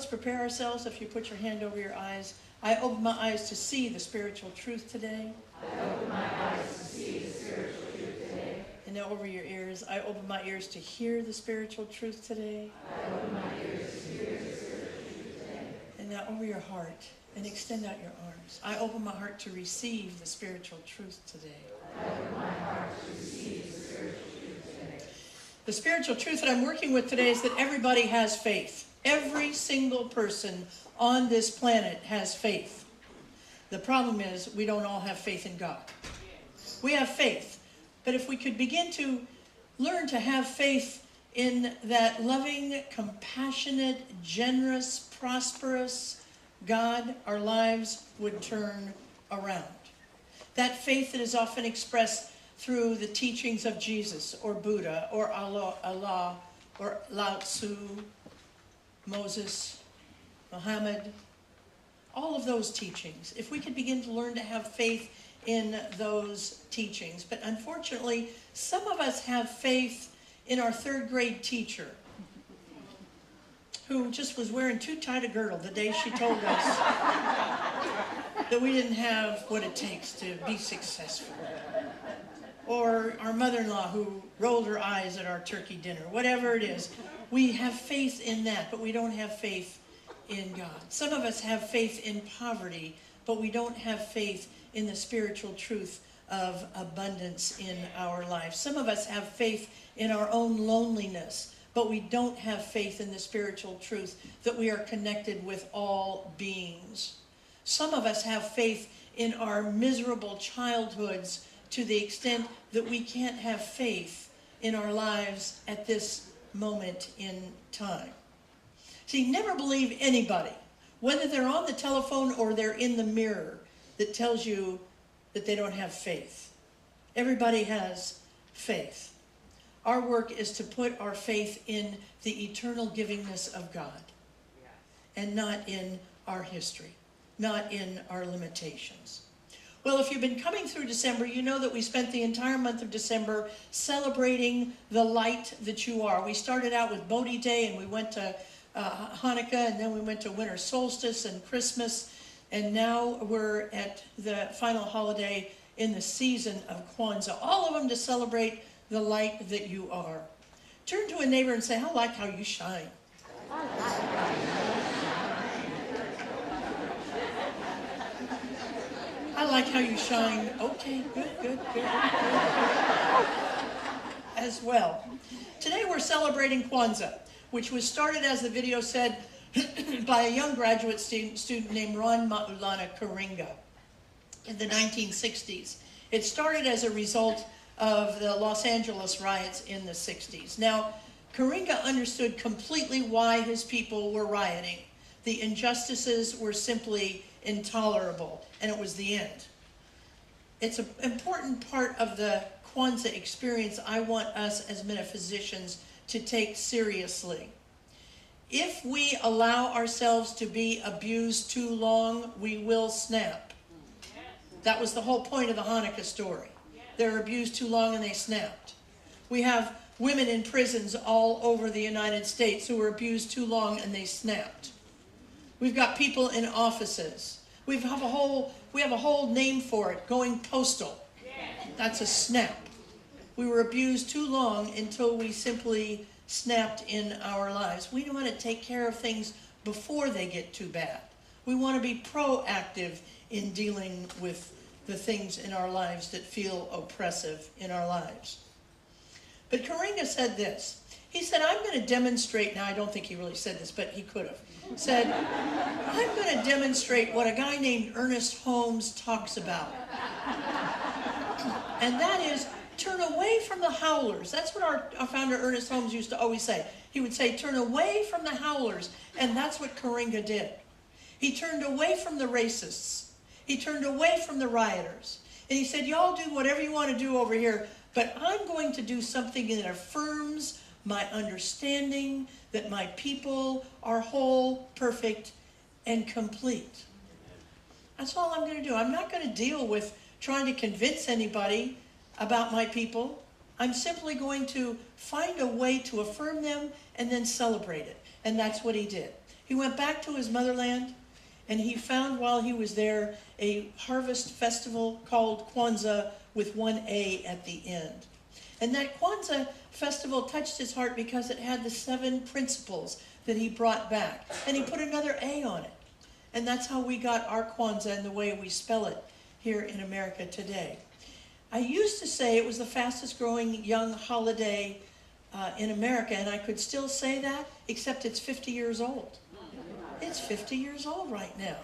let's prepare ourselves. If you put your hand over your eyes. I open my eyes to see the spiritual truth today. I open my eyes to see the spiritual truth today. And now over your ears. I open my ears to hear the spiritual truth today. I open my ears to hear the spiritual truth today. And now over your heart. And extend out your arms. I open my heart to receive the spiritual truth today. I open my heart to receive the spiritual truth today. The spiritual truth that I'm working with today is that everybody has faith. Every single person on this planet has faith. The problem is we don't all have faith in God. We have faith, but if we could begin to learn to have faith in that loving, compassionate, generous, prosperous God, our lives would turn around. That faith that is often expressed through the teachings of Jesus or Buddha or Allah or Lao Tzu, Moses, Muhammad, all of those teachings. If we could begin to learn to have faith in those teachings. But unfortunately, some of us have faith in our third grade teacher who just was wearing too tight a girdle the day she told us that we didn't have what it takes to be successful. Or our mother-in-law who rolled her eyes at our turkey dinner. Whatever it is, we have faith in that, but we don't have faith in God. Some of us have faith in poverty, but we don't have faith in the spiritual truth of abundance in our life. Some of us have faith in our own loneliness, but we don't have faith in the spiritual truth that we are connected with all beings. Some of us have faith in our miserable childhoods to the extent that we can't have faith in our lives at this moment in time. See, never believe anybody, whether they're on the telephone or they're in the mirror, that tells you that they don't have faith. Everybody has faith. Our work is to put our faith in the eternal givingness of God and not in our history, not in our limitations. Well, if you've been coming through December, you know that we spent the entire month of December celebrating the light that you are. We started out with Bodhi Day, and we went to Hanukkah, and then we went to winter solstice and Christmas, and now we're at the final holiday in the season of Kwanzaa. All of them to celebrate the light that you are. Turn to a neighbor and say, I like how you shine. I like how you shine. Okay, good. As well. Today we're celebrating Kwanzaa, which was started, as the video said, by a young graduate student named Ron Maulana Karinga in the 1960s. It started as a result of the Los Angeles riots in the 60s. Now, Karinga understood completely why his people were rioting. The injustices were simply intolerable, and it was the end. It's an important part of the Kwanzaa experience I want us as metaphysicians to take seriously. If we allow ourselves to be abused too long, we will snap. That was the whole point of the Hanukkah story. They were abused too long and they snapped. We have women in prisons all over the United States who were abused too long and they snapped. We've got people in offices. We have a whole name for it, going postal. That's a snap. We were abused too long until we simply snapped in our lives. We want to take care of things before they get too bad. We want to be proactive in dealing with the things in our lives that feel oppressive in our lives. But Karinga said this. He said, I'm going to demonstrate, now I don't think he really said this, but he could have, said, I'm going to demonstrate what a guy named Ernest Holmes talks about. And that is, turn away from the howlers. That's what our founder Ernest Holmes used to always say. He would say, turn away from the howlers. And that's what Karinga did. He turned away from the racists. He turned away from the rioters. And he said, y'all do whatever you want to do over here, but I'm going to do something that affirms my understanding that my people are whole, perfect, and complete. That's all I'm going to do. I'm not going to deal with trying to convince anybody about my people. I'm simply going to find a way to affirm them and then celebrate it. And that's what he did. He went back to his motherland, and he found while he was there a harvest festival called Kwanzaa with one A at the end. And that Kwanzaa festival touched his heart because it had the 7 principles that he brought back. And he put another A on it. And that's how we got our Kwanzaa and the way we spell it here in America today. I used to say it was the fastest growing young holiday in America, and I could still say that, except it's 50 years old. It's 50 years old right now.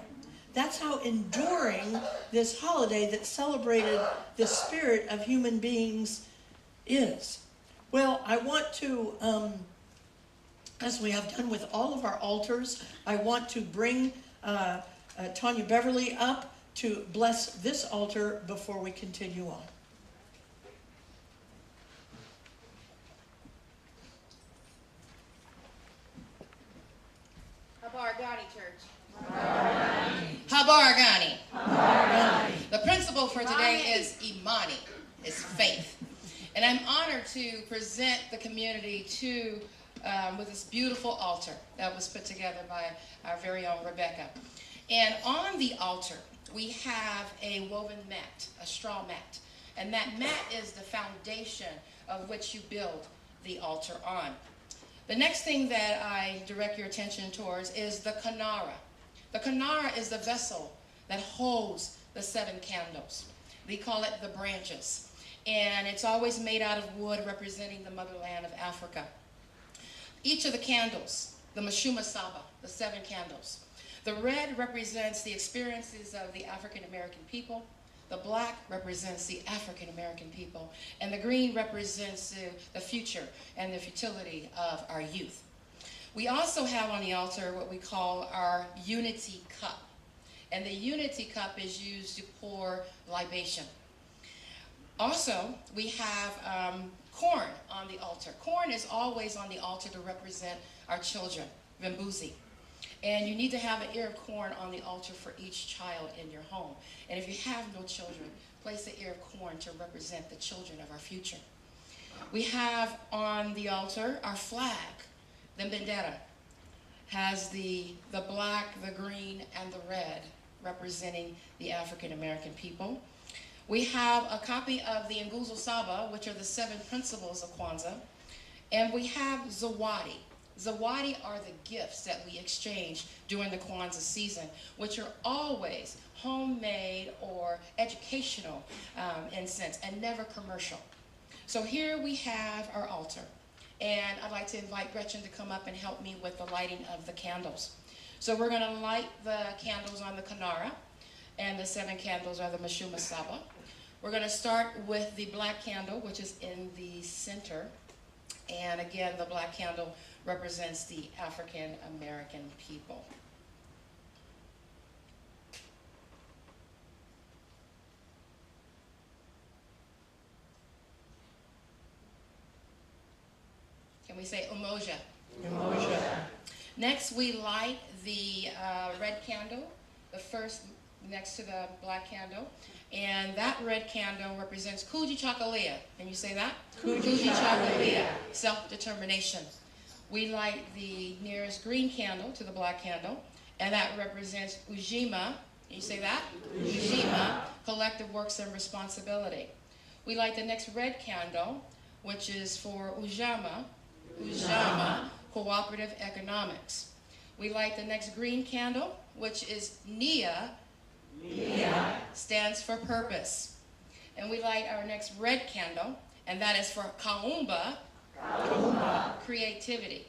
That's how enduring this holiday that celebrated the spirit of human beings is. Well, I want to, as we have done with all of our altars, I want to bring Tanya Beverly up to bless this altar before we continue on. Habar Church. Habar. The principle for today is Imani, is faith. And I'm honored to present the community with this beautiful altar that was put together by our very own Rebecca. And on the altar, we have a woven mat, a straw mat. And that mat is the foundation of which you build the altar on. The next thing that I direct your attention towards is the kanara. The kanara is the vessel that holds the 7 candles. We call it the branches. And it's always made out of wood representing the motherland of Africa. Each of the candles, the Mashuma Saba, the 7 candles. The red represents the experiences of the African American people. The black represents the African American people. And the green represents the future and the futility of our youth. We also have on the altar what we call our unity cup. And the unity cup is used to pour libation. Also, we have corn on the altar. Corn is always on the altar to represent our children, Vimbuzi. And you need to have an ear of corn on the altar for each child in your home. And if you have no children, place an ear of corn to represent the children of our future. We have on the altar our flag, the bandera, has the black, the green, and the red representing the African American people. We have a copy of the Nguzo Saba, which are the 7 principles of Kwanzaa. And we have Zawadi. Zawadi are the gifts that we exchange during the Kwanzaa season, which are always homemade or educational in sense, and never commercial. So here we have our altar. And I'd like to invite Gretchen to come up and help me with the lighting of the candles. So we're going to light the candles on the Kanara, and the 7 candles are the Mashuma Saba. We're going to start with the black candle, which is in the center. And again, the black candle represents the African American people. Can we say Umoja? Umoja. Next, we light the red candle, the first next to the black candle. And that red candle represents Kuji Chakalia. Can you say that? Kuji Chakalia, self-determination. We light the nearest green candle to the black candle, and that represents Ujima. Can you say that? Ujima, collective works and responsibility. We light the next red candle, which is for Ujama, cooperative economics. We light the next green candle, which is Nia, stands for purpose. And we light our next red candle, and that is for Kaumba, creativity.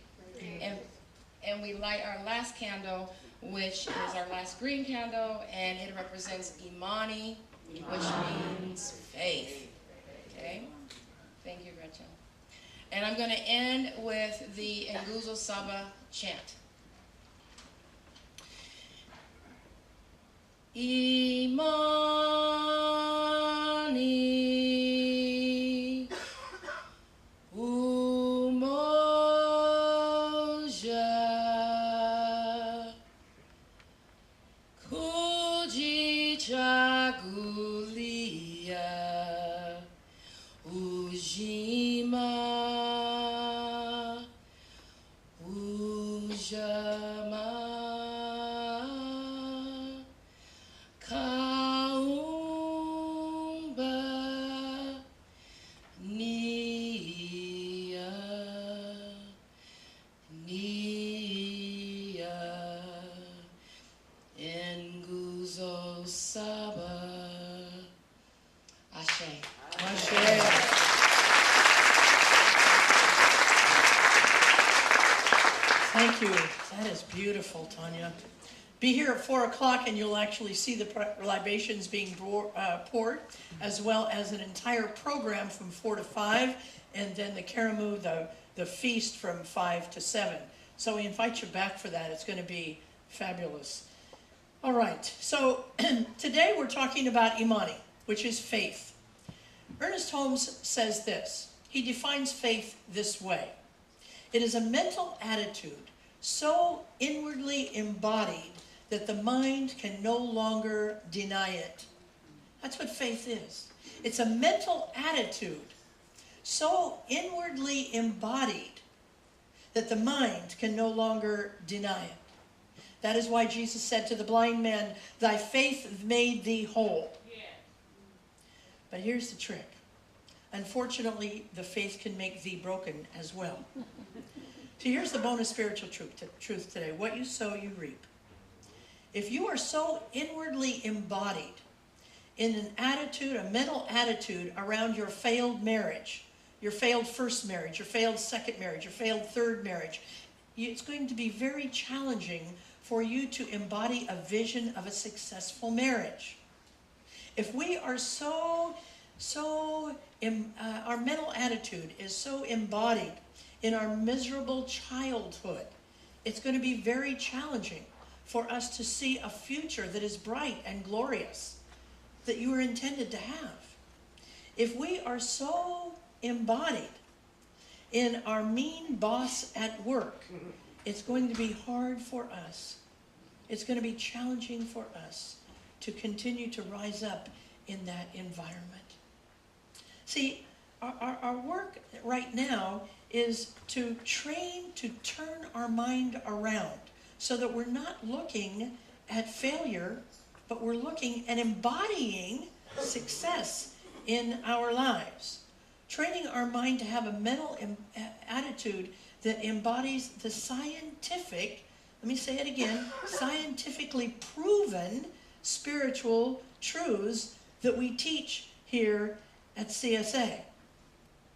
And we light our last candle, which is our last green candle, and it represents Imani, which means faith. Okay? Thank you, Gretchen. And I'm going to end with the Nguzo Saba chant. Imani, Umoja, Kujichagulia, Ujima, Ujama. Thank you. That is beautiful, Tanya. Be here at 4 o'clock and you'll actually see the libations being poured, as well as an entire program from 4 to 5, and then the karamu, the feast from 5 to 7. So we invite you back for that. It's going to be fabulous. All right, so today we're talking about Imani, which is faith. Ernest Holmes says this. He defines faith this way. It is a mental attitude so inwardly embodied that the mind can no longer deny it. That's what faith is. It's a mental attitude so inwardly embodied that the mind can no longer deny it. That is why Jesus said to the blind man, "Thy faith made thee whole." Yeah. But here's the trick. Unfortunately, the faith can make thee broken as well. So here's the bonus spiritual truth today. What you sow, you reap. If you are so inwardly embodied in an attitude, a mental attitude around your failed marriage, your failed first marriage, your failed second marriage, your failed third marriage, it's going to be very challenging for you to embody a vision of a successful marriage. If we are our mental attitude is so embodied in our miserable childhood, it's going to be very challenging for us to see a future that is bright and glorious that you were intended to have. If we are so embodied in our mean boss at work, it's going to be hard for us. It's going to be challenging for us to continue to rise up in that environment. See, our work right now is to train to turn our mind around so that we're not looking at failure, but we're looking and embodying success in our lives. Training our mind to have a mental attitude that embodies the scientific, let me say it again, scientifically proven spiritual truths that we teach here at CSA.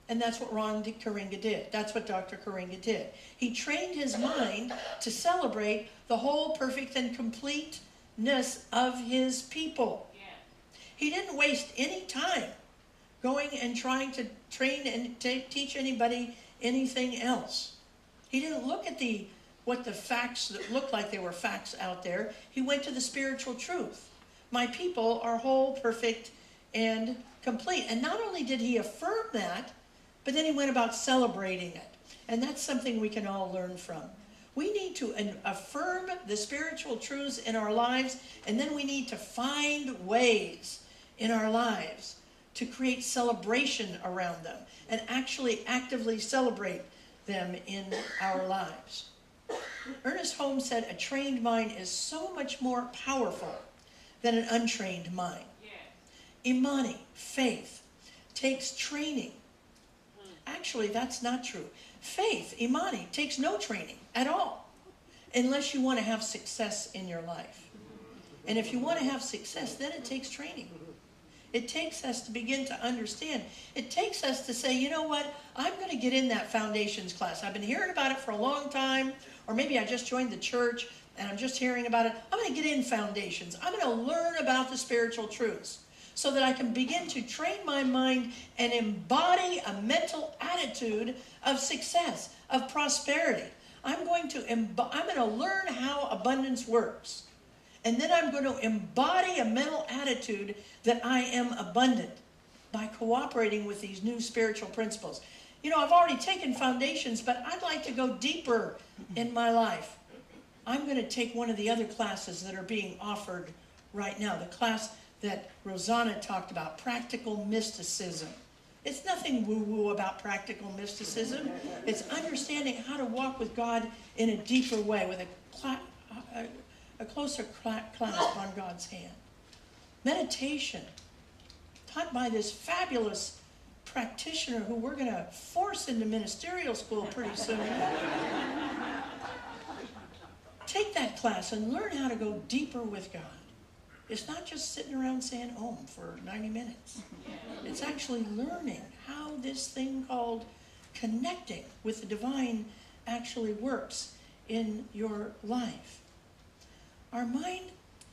And that's what Ron Karinga did. That's what Dr. Karinga did. He trained his mind to celebrate the whole perfect and completeness of his people. Yeah. He didn't waste any time going and trying to train and teach anybody anything else. He didn't look at what the facts that looked like they were facts out there. He went to the spiritual truth. My people are whole, perfect, and complete. And not only did he affirm that, but then he went about celebrating it. And that's something we can all learn from. We need to affirm the spiritual truths in our lives, and then we need to find ways in our lives to create celebration around them and actually actively celebrate them in our lives. Ernest Holmes said a trained mind is so much more powerful than an untrained mind. Yeah. Imani, faith, takes training. Actually, that's not true. Faith, Imani, takes no training at all unless you want to have success in your life. And if you want to have success, then it takes training. It takes us to begin to understand. It takes us to say, you know what, I'm going to get in that foundations class. I've been hearing about it for a long time, or maybe I just joined the church and I'm just hearing about it. I'm going to get in foundations. I'm going to learn about the spiritual truths so that I can begin to train my mind and embody a mental attitude of success, of prosperity. I'm going to learn how abundance works. And then I'm going to embody a mental attitude that I am abundant by cooperating with these new spiritual principles. You know, I've already taken foundations, but I'd like to go deeper in my life. I'm going to take one of the other classes that are being offered right now, the class that Rosanna talked about, practical mysticism. It's nothing woo-woo about practical mysticism. It's understanding how to walk with God in a deeper way, with a closer clasp on God's hand. Meditation, taught by this fabulous practitioner who we're going to force into ministerial school pretty soon. Take that class and learn how to go deeper with God. It's not just sitting around saying Om for 90 minutes. It's actually learning how this thing called connecting with the divine actually works in your life. Our mind,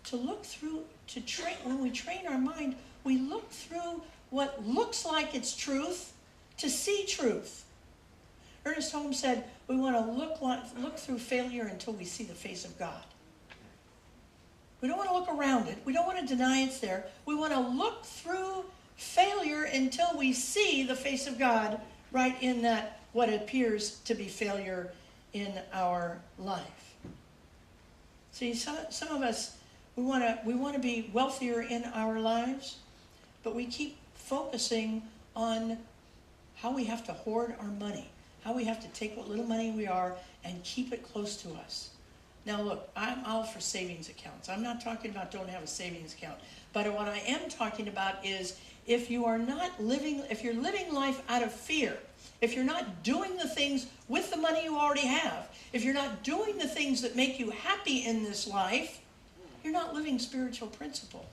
to look through, to train, when we train our mind, we look through what looks like it's truth to see truth. Ernest Holmes said, we want to look through failure until we see the face of God. We don't want to look around it. We don't want to deny it's there. We want to look through failure until we see the face of God right in that what appears to be failure in our life. See, some of us, we want to be wealthier in our lives, but we keep focusing on how we have to hoard our money, how we have to take what little money we are and keep it close to us. Now look, I'm all for savings accounts. I'm not talking about don't have a savings account. But what I am talking about is if you're living life out of fear, if you're not doing the things with the money you already have, if you're not doing the things that make you happy in this life, you're not living spiritual principle.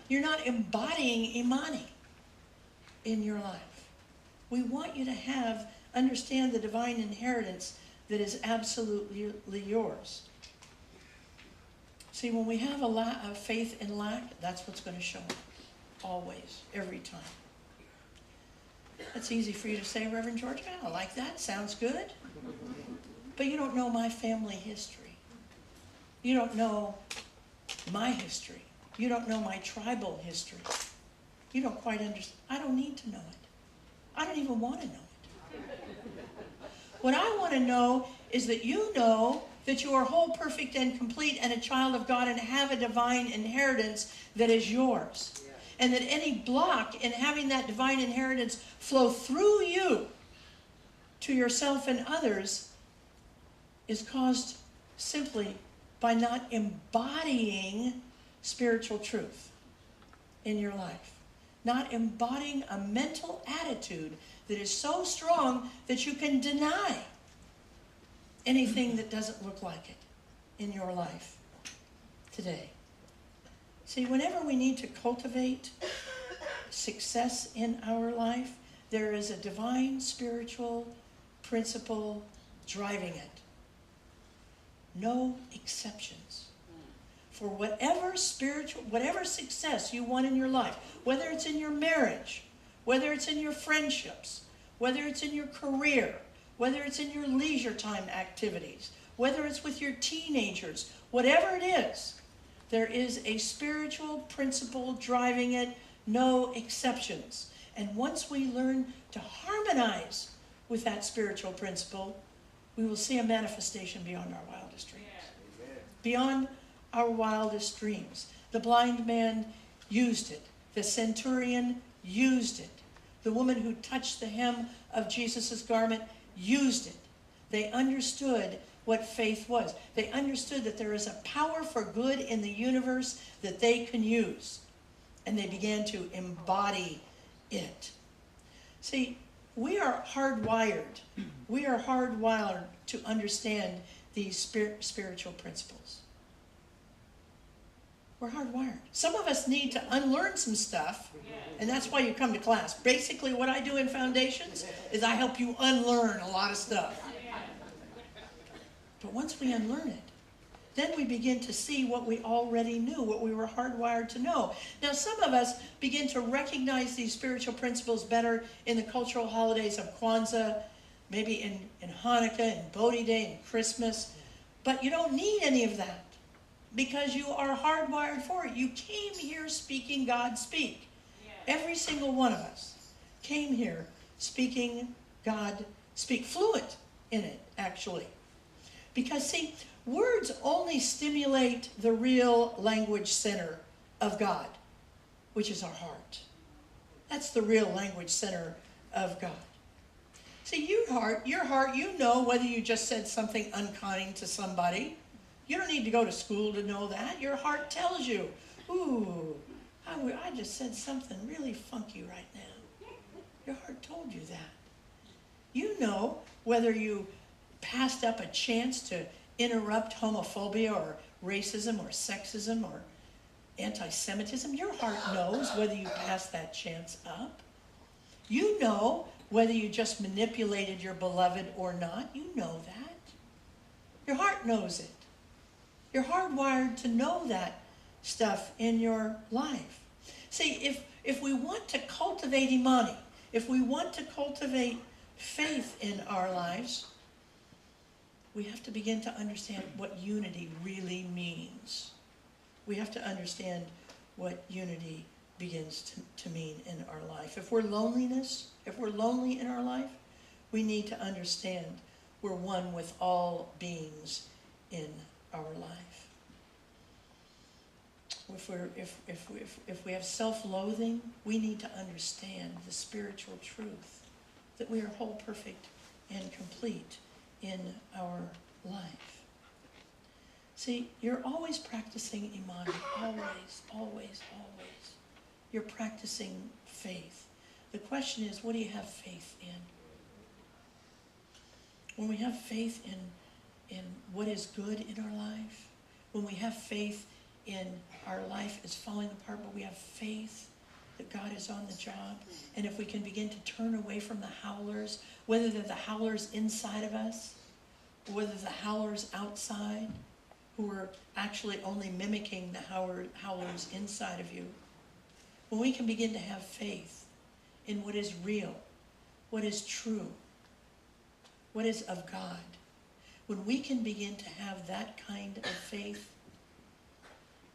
You're not embodying Imani in your life. We want you to understand the divine inheritance that is absolutely yours. See, when we have a faith in lack, that's what's going to show up. Always, every time. That's easy for you to say, Reverend George. I like that. Sounds good. But you don't know my family history. You don't know my history. You don't know my tribal history. You don't quite understand. I don't need to know it. I don't even want to know it. What I want to know is that you know that you are whole, perfect, and complete and a child of God and have a divine inheritance that is yours. And that any block in having that divine inheritance flow through you to yourself and others is caused simply by not embodying spiritual truth in your life. Not embodying a mental attitude that is so strong that you can deny anything that doesn't look like it in your life today. See, whenever we need to cultivate success in our life, there is a divine spiritual principle driving it. No exceptions. For whatever success you want in your life, whether it's in your marriage, whether it's in your friendships, whether it's in your career, whether it's in your leisure time activities, whether it's with your teenagers, whatever it is, there is a spiritual principle driving it, no exceptions. And once we learn to harmonize with that spiritual principle, we will see a manifestation beyond our wildest dreams. Beyond our wildest dreams. The blind man used it. The centurion used it. The woman who touched the hem of Jesus' garment used it. They understood what faith was. They understood that there is a power for good in the universe that they can use. And they began to embody it. See, we are hardwired. We are hardwired to understand these spiritual principles. We're hardwired. Some of us need to unlearn some stuff, and that's why you come to class. Basically, what I do in Foundations is I help you unlearn a lot of stuff. But once we unlearn it, then we begin to see what we already knew, what we were hardwired to know. Now, some of us begin to recognize these spiritual principles better in the cultural holidays of Kwanzaa, maybe in Hanukkah, and Bodhi Day, and Christmas. But you don't need any of that because you are hardwired for it. You came here speaking God speak. Every single one of us came here speaking God speak, fluent in it, actually. Because, see, words only stimulate the real language center of God, which is our heart. That's the real language center of God. See, your heart, you know whether you just said something unkind to somebody. You don't need to go to school to know that. Your heart tells you, ooh, I just said something really funky right now. Your heart told you that. You know whether you passed up a chance to interrupt homophobia or racism or sexism or anti-Semitism. Your heart knows whether you passed that chance up. You know whether you just manipulated your beloved or not. You know that. Your heart knows it. You're hardwired to know that stuff in your life. See, if we want to cultivate Imani, if we want to cultivate faith in our lives, we have to begin to understand what unity really means. We have to understand what unity begins to mean in our life. If we're lonely in our life, we need to understand we're one with all beings in our life. If we have self-loathing, we need to understand the spiritual truth that we are whole, perfect, and complete in our life. See, you're always practicing Imani. Always, always, always. You're practicing faith. The question is, what do you have faith in? When we have faith in what is good in our life, when we have faith in our life is falling apart, but we have faith that God is on the job, and if we can begin to turn away from the howlers, whether they're the howlers inside of us, or whether the howlers outside, who are actually only mimicking the howlers inside of you, when we can begin to have faith in what is real, what is true, what is of God, when we can begin to have that kind of faith,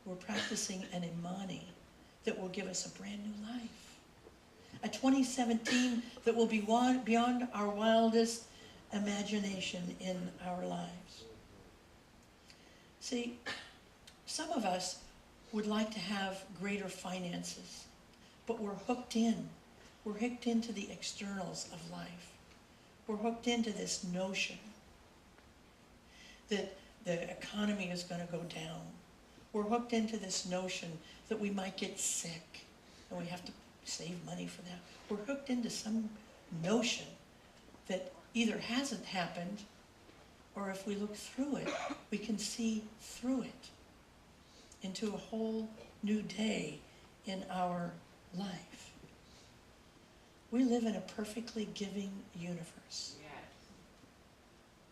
we're practicing an Imani that will give us a brand new life. A 2017 that will be beyond our wildest imagination in our lives. See, some of us would like to have greater finances, but we're hooked in. We're hooked into the externals of life. We're hooked into this notion that the economy is going to go down. We're hooked into this notion that we might get sick and we have to save money for that. We're hooked into some notion that either hasn't happened, or if we look through it, we can see through it into a whole new day in our life. We live in a perfectly giving universe.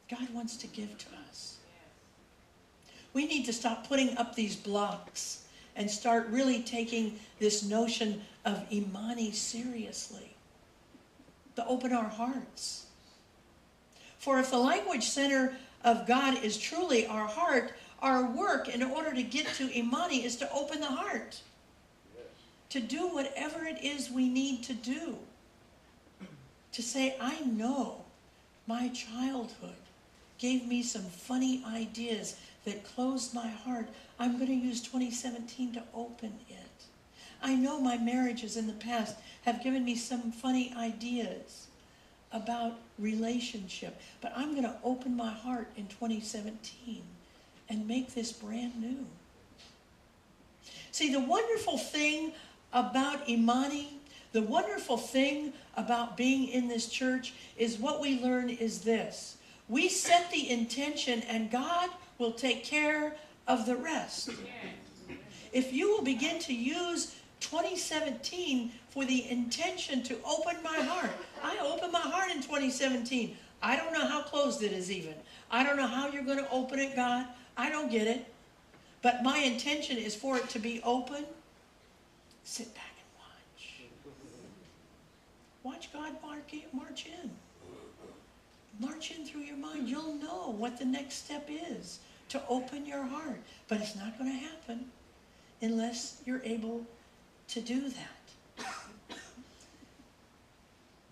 God wants to give to us. We need to stop putting up these blocks and start really taking this notion of Imani seriously. To open our hearts. For if the language center of God is truly our heart, our work in order to get to Imani is to open the heart. To do whatever it is we need to do. To say, I know my childhood gave me some funny ideas that closed my heart. I'm going to use 2017 to open it. I know my marriages in the past have given me some funny ideas about relationship, but I'm going to open my heart in 2017 and make this brand new. See, the wonderful thing about Imani, the wonderful thing about being in this church is what we learn is this. We set the intention and God will take care of the rest. If you will begin to use 2017 for the intention to open my heart. I opened my heart in 2017. I don't know how closed it is even. I don't know how you're going to open it, God. I don't get it. But my intention is for it to be open. Sit back and watch. Watch God march in. March in through your mind. You'll know what the next step is to open your heart. But it's not going to happen unless you're able to do that.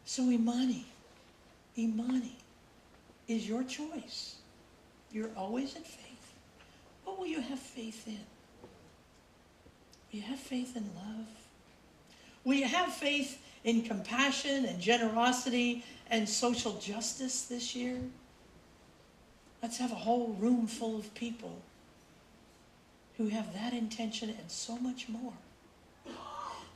So Imani is your choice. You're always in faith. What will you have faith in? Will you have faith in love? Will you have faith in compassion and generosity and social justice this year? Let's have a whole room full of people who have that intention and so much more.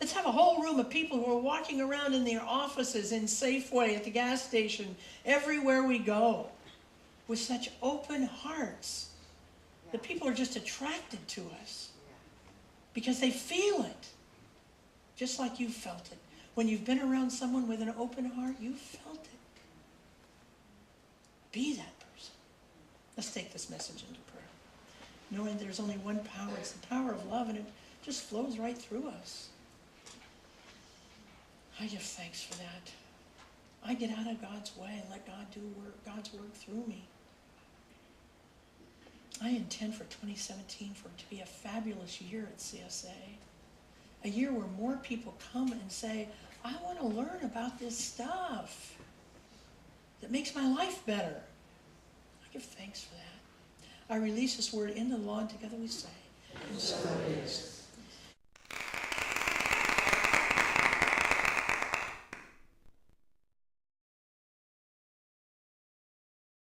Let's have a whole room of people who are walking around in their offices, in Safeway, at the gas station, everywhere we go, with such open hearts that people are just attracted to us because they feel it, just like you felt it. When you've been around someone with an open heart, you felt it. Be that person. Let's take this message into prayer, knowing there's only one power. It's the power of love, and it just flows right through us. I give thanks for that. I get out of God's way and let God do God's work through me. I intend for 2017 for it to be a fabulous year at CSA. A year where more people come and say, I want to learn about this stuff that makes my life better. I give thanks for that. I release this word into the law, and together we say, and so it is.